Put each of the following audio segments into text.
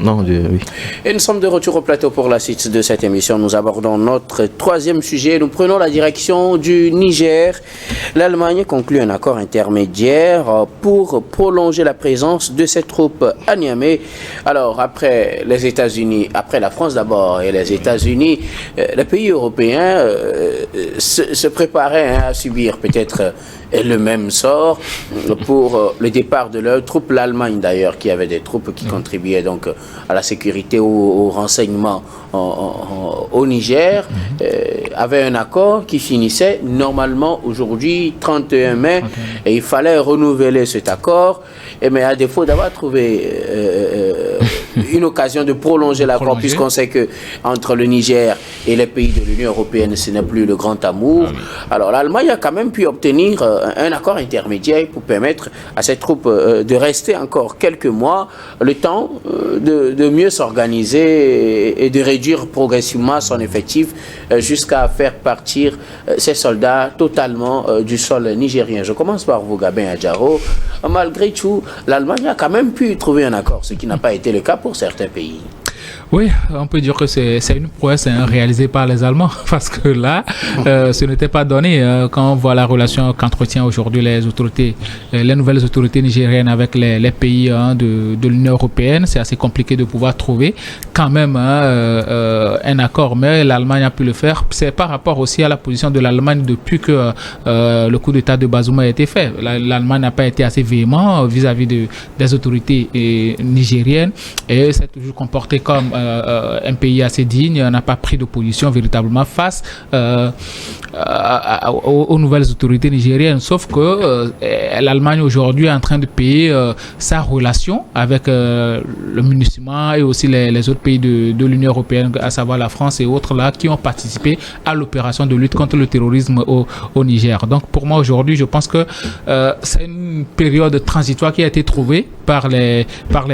Non, oui. Et nous sommes de retour au plateau pour la suite de cette émission. Nous abordons notre troisième sujet. Nous prenons la direction du Niger. L'Allemagne conclut un accord intermédiaire pour prolonger la présence de ses troupes à Niamey. Alors, après les États-Unis, après la France d'abord et les États-Unis, les pays européens se préparaient à subir peut-être le même sort pour le départ de leurs troupes. L'Allemagne d'ailleurs, qui avait des troupes qui contribuaient donc à la sécurité, au renseignement au Niger, avait un accord qui finissait normalement aujourd'hui 31 mai et il fallait renouveler cet accord. Mais à défaut d'avoir trouvé une occasion de prolonger l'accord, puisqu'on sait que entre le Niger et les pays de l'Union européenne, ce n'est plus le grand amour. Alors l'Allemagne a quand même pu obtenir un accord intermédiaire pour permettre à cette troupe de rester encore quelques mois, le temps de mieux s'organiser et de réduire progressivement son effectif jusqu'à faire partir ces soldats totalement du sol nigérien. Je commence par vous, Gabin Adjaro. Malgré tout, l'Allemagne a quand même pu trouver un accord, ce qui n'a pas été le cas pour certains pays. Oui, on peut dire que c'est une prouesse réalisée par les Allemands, parce que là, ce n'était pas donné. Quand on voit la relation qu'entretiennent aujourd'hui les autorités, les nouvelles autorités nigériennes avec les pays de l'Union européenne, c'est assez compliqué de pouvoir trouver quand même un accord. Mais l'Allemagne a pu le faire. C'est par rapport aussi à la position de l'Allemagne depuis que le coup d'État de Bazoum a été fait. L'Allemagne n'a pas été assez véhément vis-à-vis des autorités nigériennes et s'est toujours comporté comme un pays assez digne, n'a pas pris de position véritablement face aux nouvelles autorités nigériennes. Sauf que l'Allemagne aujourd'hui est en train de payer sa relation avec le MINUSMA et aussi les autres pays de l'Union européenne, à savoir la France et autres là, qui ont participé à l'opération de lutte contre le terrorisme au Niger. Donc pour moi aujourd'hui, je pense que c'est une période transitoire qui a été trouvée par les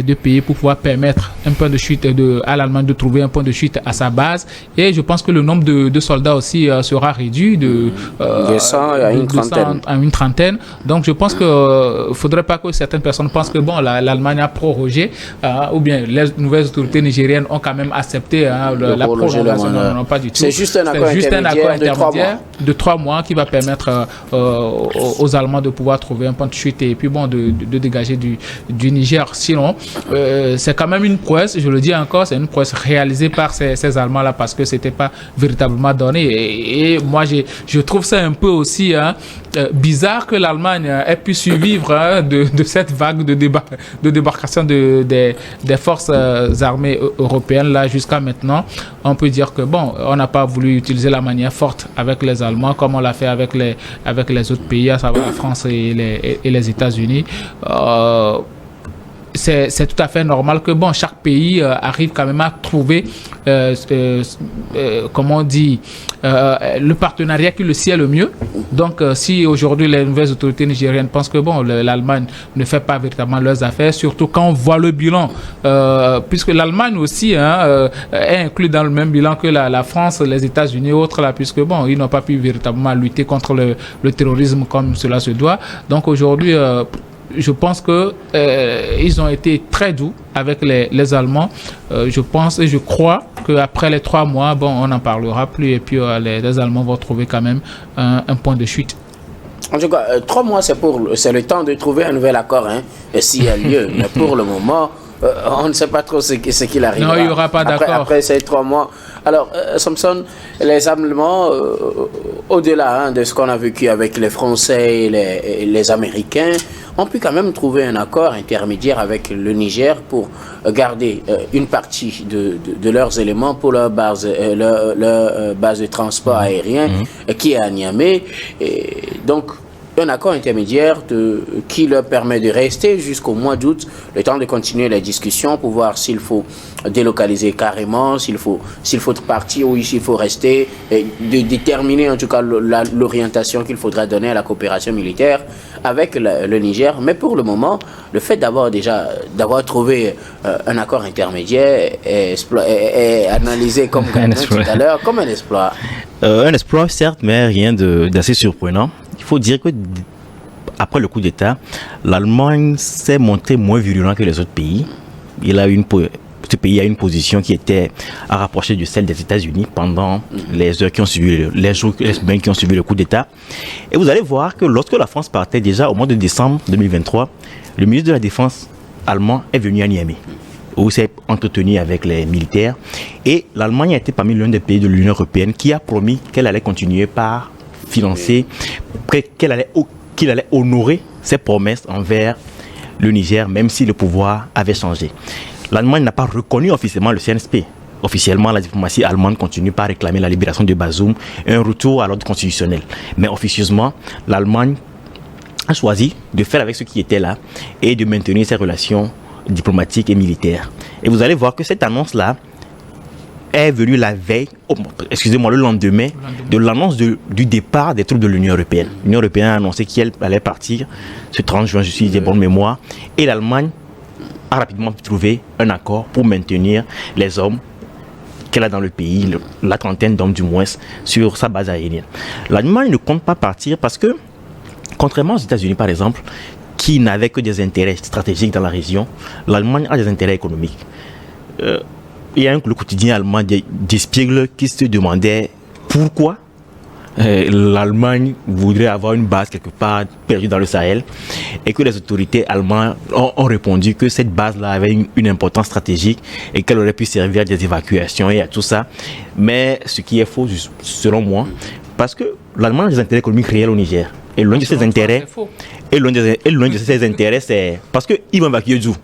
deux pays pour pouvoir permettre un point de chute à l'Allemagne de trouver un point de chute à sa base, et je pense que le nombre de soldats aussi sera réduit de 100 à une trentaine. Donc je pense que faudrait pas que certaines personnes pensent que bon, l'Allemagne a prorogé ou bien les nouvelles autorités nigériennes ont quand même accepté la prolongation. Non, pas du tout. C'est juste un accord intermédiaire de 3 mois qui va permettre aux Allemands de pouvoir trouver un point de chute et puis bon de dégager du Niger. Sinon, c'est quand même une prouesse, je le dis encore, c'est une prouesse réalisée par ces Allemands-là, parce que c'était pas véritablement donné. Et moi, je trouve ça un peu aussi bizarre que l'Allemagne ait pu survivre de cette vague de débarcation des forces armées européennes là jusqu'à maintenant. On peut dire que bon, on n'a pas voulu utiliser la manière forte avec les Allemands comme on l'a fait avec les autres pays, à savoir la France et les États-Unis. C'est tout à fait normal que bon, chaque pays arrive quand même à trouver comment on dit le partenariat qui le sied le mieux. Donc si aujourd'hui les nouvelles autorités nigériennes pensent que bon, l'Allemagne ne fait pas véritablement leurs affaires, surtout quand on voit le bilan, puisque l'Allemagne aussi est inclus dans le même bilan que la France, les États-Unis et autres là, puisque bon, ils n'ont pas pu véritablement lutter contre le terrorisme comme cela se doit. Donc aujourd'hui je pense que ils ont été très doux avec les Allemands. Je pense et je crois qu'après les 3 mois, bon, on n'en parlera plus et puis les Allemands vont trouver quand même un point de chute. En tout cas, 3 mois, c'est le temps de trouver un nouvel accord, s'il y a lieu. Mais pour le moment, on ne sait pas trop ce qu'il arrivera. Non, il n'y aura pas d'accord. Après ces 3 mois. Alors, Samson, les Allemands, au-delà de ce qu'on a vécu avec les Français et les Américains, ont pu quand même trouver un accord intermédiaire avec le Niger pour garder une partie de leurs éléments pour leur base de transport aérien qui est à Niamey. Et donc, un accord intermédiaire qui leur permet de rester jusqu'au mois d'août, le temps de continuer les discussions pour voir s'il faut délocaliser carrément, s'il faut partir ou s'il faut rester, et de déterminer en tout cas l'orientation qu'il faudra donner à la coopération militaire avec le Niger. Mais pour le moment, le fait d'avoir trouvé un accord intermédiaire est analysé comme tout à l'heure comme un exploit. Un exploit certes, mais rien d'assez surprenant. Il faut dire que après le coup d'État, l'Allemagne s'est montrée moins virulente que les autres pays. Il a eu pays a une position qui était à rapprocher de celle des États-Unis pendant les heures qui ont suivi, les semaines qui ont suivi le coup d'État. Et vous allez voir que lorsque la France partait déjà au mois de décembre 2023, le ministre de la Défense allemand est venu à Niamey, où il s'est entretenu avec les militaires. Et l'Allemagne a été parmi l'un des pays de l'Union européenne qui a promis qu'elle allait continuer par financer, qu'il allait honorer ses promesses envers le Niger, même si le pouvoir avait changé. L'Allemagne n'a pas reconnu officiellement le CNSP. Officiellement, la diplomatie allemande continue par réclamer la libération de Bazoum et un retour à l'ordre constitutionnel. Mais officieusement, l'Allemagne a choisi de faire avec ce qui était là et de maintenir ses relations diplomatiques et militaires. Et vous allez voir que cette annonce-là est venue la veille, le lendemain de l'annonce du départ des troupes de l'Union européenne. L'Union européenne a annoncé qu'elle allait partir ce 30 juin, je suis de bonne mémoire, et l'Allemagne a rapidement trouvé un accord pour maintenir les hommes qu'elle a dans le pays, la trentaine d'hommes du moins, sur sa base aérienne. L'Allemagne ne compte pas partir parce que, contrairement aux États-Unis par exemple, qui n'avaient que des intérêts stratégiques dans la région, l'Allemagne a des intérêts économiques. Il y a le quotidien allemand Die Spiegel qui se demandait pourquoi l'Allemagne voudrait avoir une base quelque part perdue dans le Sahel, et que les autorités allemandes ont répondu que cette base-là avait une importance stratégique et qu'elle aurait pu servir à des évacuations et à tout ça. Mais ce qui est faux selon moi, parce que l'Allemagne a des intérêts économiques réels au Niger. Et l'un de ses intérêts, c'est parce qu'ils vont évacuer d'où.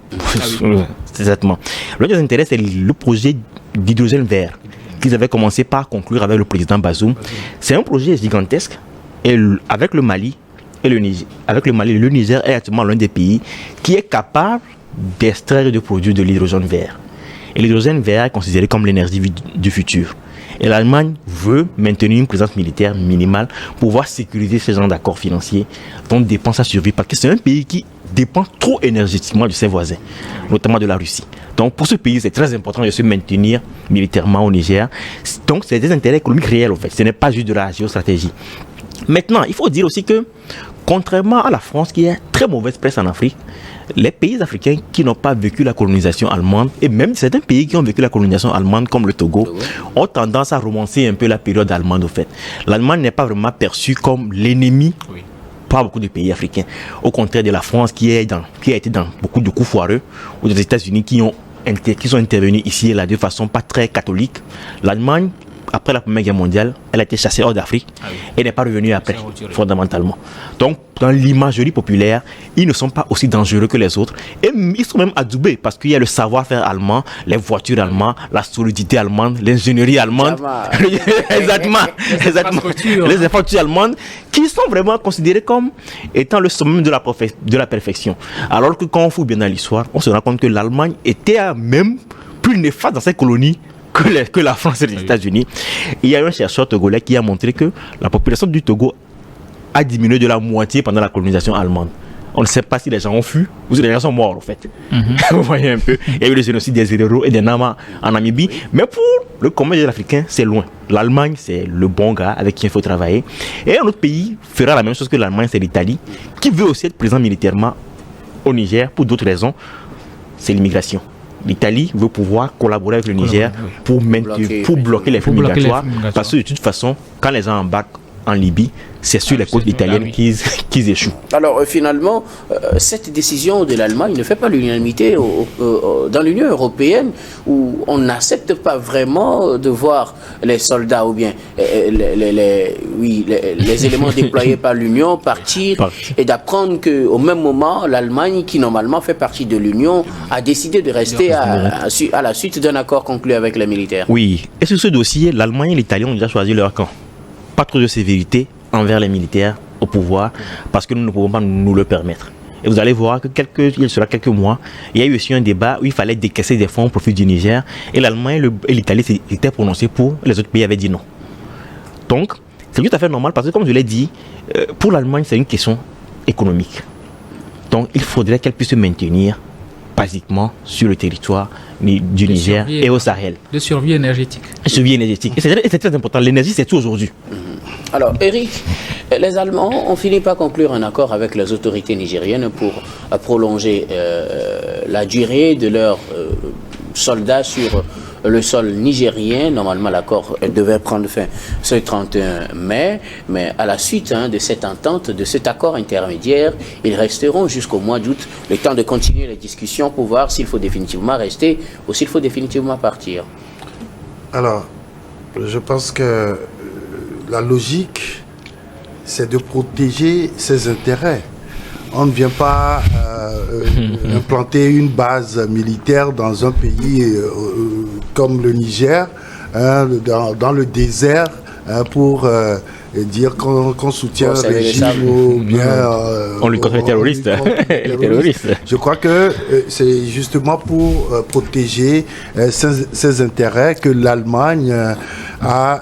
Exactement. L'un des intérêts, c'est le projet d'hydrogène vert qu'ils avaient commencé par conclure avec le président Bazoum. C'est un projet gigantesque. Et avec le Mali et le Niger, le Niger est actuellement l'un des pays qui est capable d'extraire et de produire de l'hydrogène vert. Et l'hydrogène vert est considéré comme l'énergie du futur. Et l'Allemagne veut maintenir une présence militaire minimale pour pouvoir sécuriser ce genre d'accords financiers dont dépend sa survie. Parce que c'est un pays qui dépend trop énergétiquement de ses voisins, notamment de la Russie. Donc pour ce pays, c'est très important de se maintenir militairement au Niger. Donc c'est des intérêts économiques réels en fait. Ce n'est pas juste de la géostratégie. Maintenant, il faut dire aussi que, contrairement à la France qui est très mauvaise presse en Afrique, les pays africains qui n'ont pas vécu la colonisation allemande, et même certains pays qui ont vécu la colonisation allemande comme le Togo, ont tendance à romancer un peu la période allemande au fait. L'Allemagne n'est pas vraiment perçue comme l'ennemi par beaucoup de pays africains. Au contraire de la France qui a été dans beaucoup de coups foireux, ou des États-Unis qui sont intervenus ici et là de façon pas très catholique. L'Allemagne, après la Première Guerre mondiale, elle a été chassée hors d'Afrique et n'est pas revenue après, fondamentalement. Donc, dans l'imagerie populaire, ils ne sont pas aussi dangereux que les autres. Et ils sont même adoubés parce qu'il y a le savoir-faire allemand, les voitures allemandes, la solidité allemande, l'ingénierie allemande. Exactement. Les infrastructures allemandes qui sont vraiment considérées comme étant le sommet de la perfection. Alors que quand on fouille bien dans l'histoire, on se rend compte que l'Allemagne était même plus néfaste dans ses colonies que la France et les États-Unis. Il y a un chercheur togolais qui a montré que la population du Togo a diminué de la moitié pendant la colonisation allemande. On ne sait pas si les gens ont fui ou si les gens sont morts en fait. Vous voyez un peu. Il y a eu le génocide des Héréros et des Nama en Namibie. Mais pour le commun des Africains, c'est loin. L'Allemagne, c'est le bon gars avec qui il faut travailler. Et un autre pays fera la même chose que l'Allemagne, c'est l'Italie, qui veut aussi être présent militairement au Niger pour d'autres raisons. C'est l'immigration. L'Italie veut pouvoir collaborer avec le Niger pour bloquer les flux migratoires. Parce que de toute façon, quand les gens embarquent en Libye, c'est sur les côtes italiennes qu'ils échouent. Alors finalement, cette décision de l'Allemagne ne fait pas l'unanimité dans l'Union européenne, où on n'accepte pas vraiment de voir les soldats ou bien les éléments déployés par l'Union partir et d'apprendre qu'au même moment, l'Allemagne, qui normalement fait partie de l'Union, a décidé de rester à la suite d'un accord conclu avec les militaires. Oui, et sur ce dossier, l'Allemagne et l'Italie ont déjà choisi leur camp. Pas trop de sévérité envers les militaires au pouvoir, parce que nous ne pouvons pas nous le permettre. Et vous allez voir que il sera quelques mois, il y a eu aussi un débat où il fallait décaisser des fonds au profit du Niger, et l'Allemagne et l'Italie s'étaient prononcés pour, les autres pays avaient dit non. Donc, c'est tout à fait normal, parce que comme je l'ai dit, pour l'Allemagne, c'est une question économique. Donc, il faudrait qu'elle puisse se maintenir basiquement sur le territoire du Niger et au Sahel. De survie énergétique. Survie énergétique. Et c'est très important. L'énergie, c'est tout aujourd'hui. Alors, Eric, les Allemands ont fini par conclure un accord avec les autorités nigériennes pour prolonger la durée de leur soldats sur le sol nigérien. Normalement, l'accord devait prendre fin ce 31 mai, mais à la suite de cette entente, de cet accord intermédiaire, ils resteront jusqu'au mois d'août, le temps de continuer les discussions pour voir s'il faut définitivement rester ou s'il faut définitivement partir. Alors, je pense que la logique, c'est de protéger ses intérêts. On ne vient pas implanter une base militaire dans un pays comme le Niger, dans le désert, pour dire qu'on soutient le régime ou bien... on lutte contre les terroristes. Je crois que c'est justement pour protéger ses intérêts que l'Allemagne a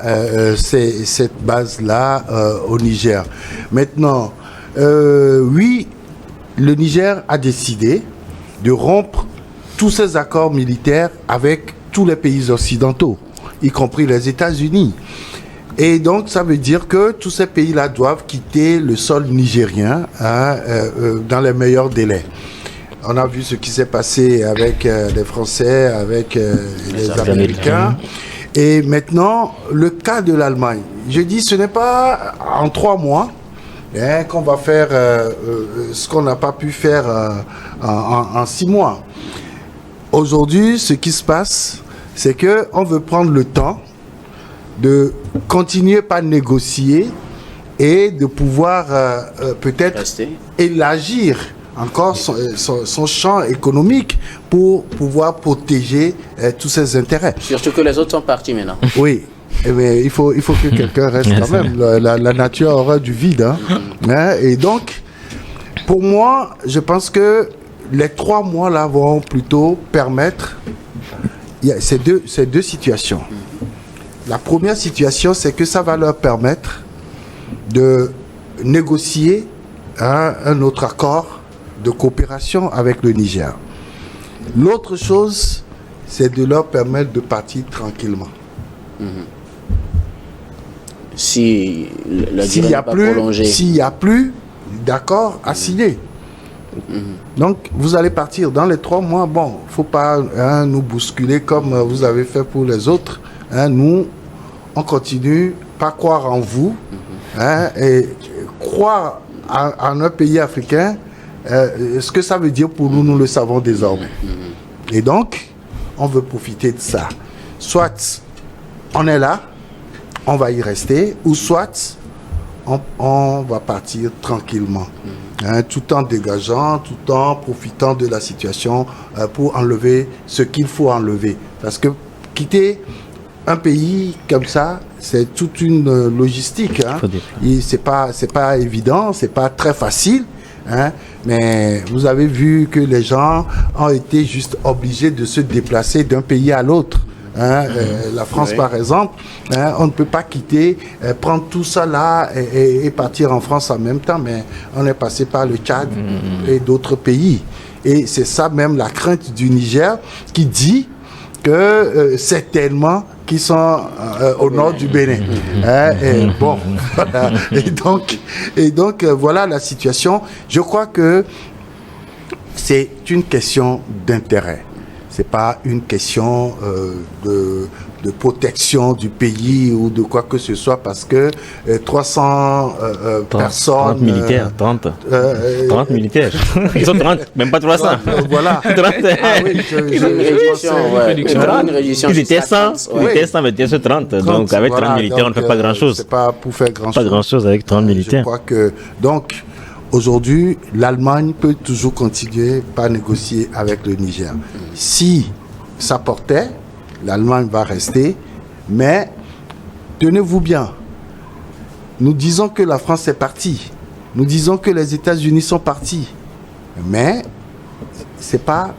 cette base-là au Niger. Maintenant, oui, le Niger a décidé de rompre tous ses accords militaires avec tous les pays occidentaux, y compris les États-Unis. Et donc, ça veut dire que tous ces pays-là doivent quitter le sol nigérien dans les meilleurs délais. On a vu ce qui s'est passé avec les Français, avec les Américains. Et maintenant, le cas de l'Allemagne. Je dis, ce n'est pas en 3 mois qu'on va faire ce qu'on n'a pas pu faire en 6 mois. Aujourd'hui, ce qui se passe, c'est qu'on veut prendre le temps de continuer par négocier et de pouvoir peut-être élargir encore son champ économique pour pouvoir protéger tous ses intérêts. Surtout que les autres sont partis maintenant. Oui. Mais il faut que quelqu'un reste quand même. La nature aura du vide. Et donc, pour moi, je pense que les 3 mois-là vont plutôt permettre... Il y a ces deux situations. La première situation, c'est que ça va leur permettre de négocier un autre accord de coopération avec le Niger. L'autre chose, c'est de leur permettre de partir tranquillement. Si la durée n'est pas prolongée. S'il n'y a plus d'accord à signer. Donc, vous allez partir dans les 3 mois. Bon, il ne faut pas nous bousculer comme vous avez fait pour les autres. Nous, on continue, pas croire en vous. Et croire en un pays africain, ce que ça veut dire pour nous, nous le savons désormais. Et donc, on veut profiter de ça. Soit on est là, on va y rester, ou soit on va partir tranquillement, tout en dégageant, tout en profitant de la situation pour enlever ce qu'il faut enlever. Parce que quitter un pays comme ça, c'est toute une logistique. C'est pas évident, c'est pas très facile. Mais vous avez vu que les gens ont été juste obligés de se déplacer d'un pays à l'autre. La France, par exemple, on ne peut pas quitter, prendre tout ça là et partir en France en même temps, mais on est passé par le Tchad et d'autres pays. Et c'est ça même la crainte du Niger qui dit que certainement qui sont au nord du Bénin. Et bon, voilà. Et donc voilà la situation. Je crois que c'est une question d'intérêt. C'est pas une question de protection du pays ou de quoi que ce soit, parce que 300 personnes... 30 militaires, 30 militaires. Ils sont 30, même pas 300. Voilà. 30. Ah oui, Ils étaient 100, mais ils étaient 30. Donc avec 30 militaires, on ne fait pas grand-chose. C'est pas pour faire grand-chose. Pas grand-chose avec 30 militaires. Je crois que... Donc, aujourd'hui, l'Allemagne peut toujours continuer par négocier avec le Niger. Si ça portait, l'Allemagne va rester, mais tenez-vous bien, nous disons que la France est partie, nous disons que les États-Unis sont partis, mais c'est pas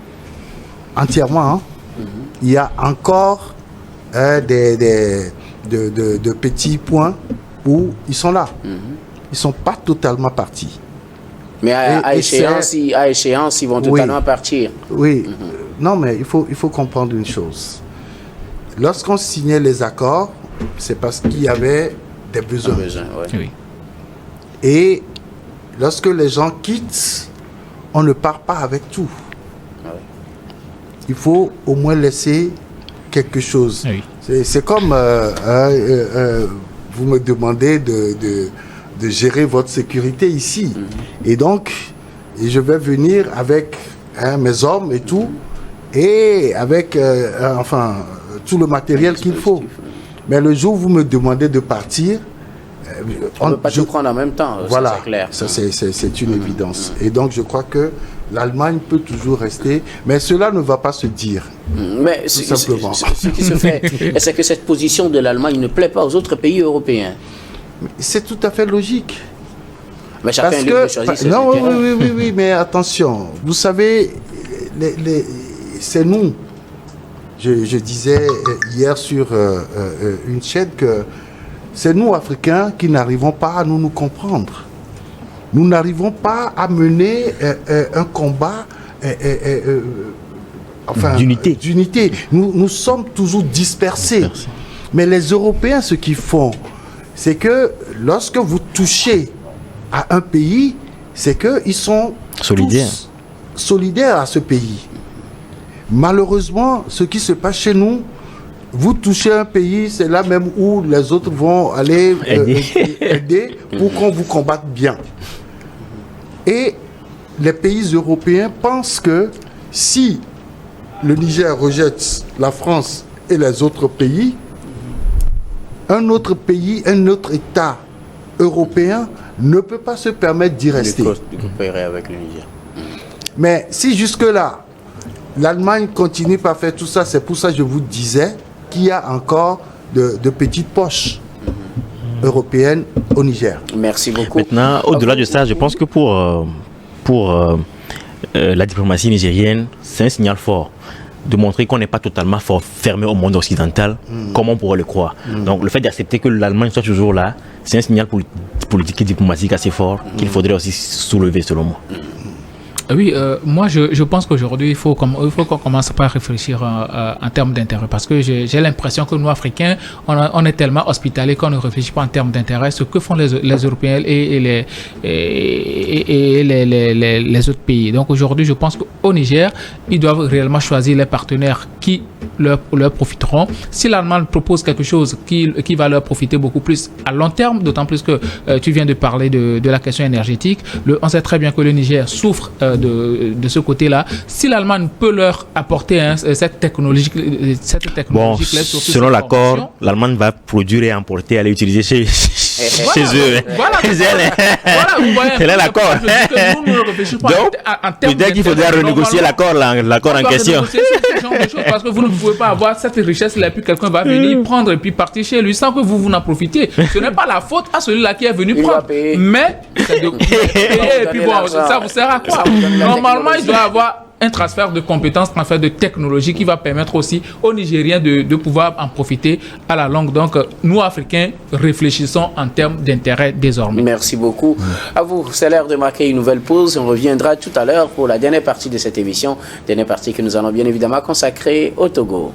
entièrement. Il y a encore de petits points où ils sont là. Ils sont pas totalement partis. Mais à échéance, ils vont totalement partir. Oui. Non, mais il faut comprendre une chose. Lorsqu'on signait les accords, c'est parce qu'il y avait des besoins. Oui. Et lorsque les gens quittent, on ne part pas avec tout. il faut au moins laisser quelque chose. Oui. C'est comme vous me demandez de gérer votre sécurité ici. Et donc, je vais venir avec mes hommes et tout, et avec tout le matériel qu'il faut. Mais le jour où vous me demandez de partir, on ne peut pas tout prendre en même temps, voilà, ça c'est clair. Ça, c'est une évidence. Et donc, je crois que l'Allemagne peut toujours rester, mais cela ne va pas se dire. Mais tout simplement. Ce qui se fait, c'est que cette position de l'Allemagne ne plaît pas aux autres pays européens. C'est tout à fait logique. Mais chacun peut choisir ses non, intérêts. oui, mais attention, vous savez, c'est nous. Je disais hier sur une chaîne que c'est nous, Africains, qui n'arrivons pas à nous comprendre. Nous n'arrivons pas à mener un combat d'unité. Nous sommes toujours dispersés. Mais les Européens, ce qu'ils font, c'est que lorsque vous touchez à un pays, c'est qu'ils sont tous solidaires à ce pays. Malheureusement, ce qui se passe chez nous, vous touchez un pays, c'est là même où les autres vont aller aider pour qu'on vous combatte bien. Et les pays européens pensent que si le Niger rejette la France et les autres pays, un autre pays, un autre État européen ne peut pas se permettre d'y rester. De coopérer avec le Niger. Mais si jusque-là, l'Allemagne continue par faire tout ça, c'est pour ça que je vous disais qu'il y a encore de petites poches européennes au Niger. Merci beaucoup. Maintenant, au-delà de ça, je pense que pour la diplomatie nigérienne, c'est un signal fort de montrer qu'on n'est pas totalement fermé au monde occidental, comme on pourrait le croire. Donc le fait d'accepter que l'Allemagne soit toujours là, c'est un signal politique et diplomatique assez fort qu'il faudrait aussi soulever selon moi. Oui, moi je pense qu'aujourd'hui il faut qu'on commence par réfléchir en termes d'intérêt, parce que j'ai l'impression que nous Africains on est tellement hospitaliers qu'on ne réfléchit pas en termes d'intérêt. Ce que font les Européens et les autres pays. Donc aujourd'hui je pense qu'au Niger ils doivent réellement choisir les partenaires qui leur profiteront. Si l'Allemagne propose quelque chose qui va leur profiter beaucoup plus à long terme, d'autant plus que tu viens de parler de la question énergétique, on sait très bien que le Niger souffre de ce côté-là. Si l'Allemagne peut leur apporter cette technologie bon, selon l'accord, l'Allemagne va produire et importer, aller utiliser chez eux. Voilà, vous voyez. C'est là l'accord. Donc, peut-être qu'il faudra renégocier l'accord en question. Parce que vous ne pouvez pas avoir cette richesse-là, puis quelqu'un va venir prendre et puis partir chez lui sans que vous n'en profitiez. Ce n'est pas la faute à celui-là qui est venu prendre. Mais, et puis bon, ça vous sert à quoi? Normalement, il doit avoir un transfert de compétences, un transfert de technologie qui va permettre aussi aux Nigériens de pouvoir en profiter à la longue. Donc, nous, Africains, réfléchissons en termes d'intérêt désormais. Merci beaucoup. À vous, c'est l'heure de marquer une nouvelle pause. On reviendra tout à l'heure pour la dernière partie de cette émission. Dernière partie que nous allons bien évidemment consacrer au Togo.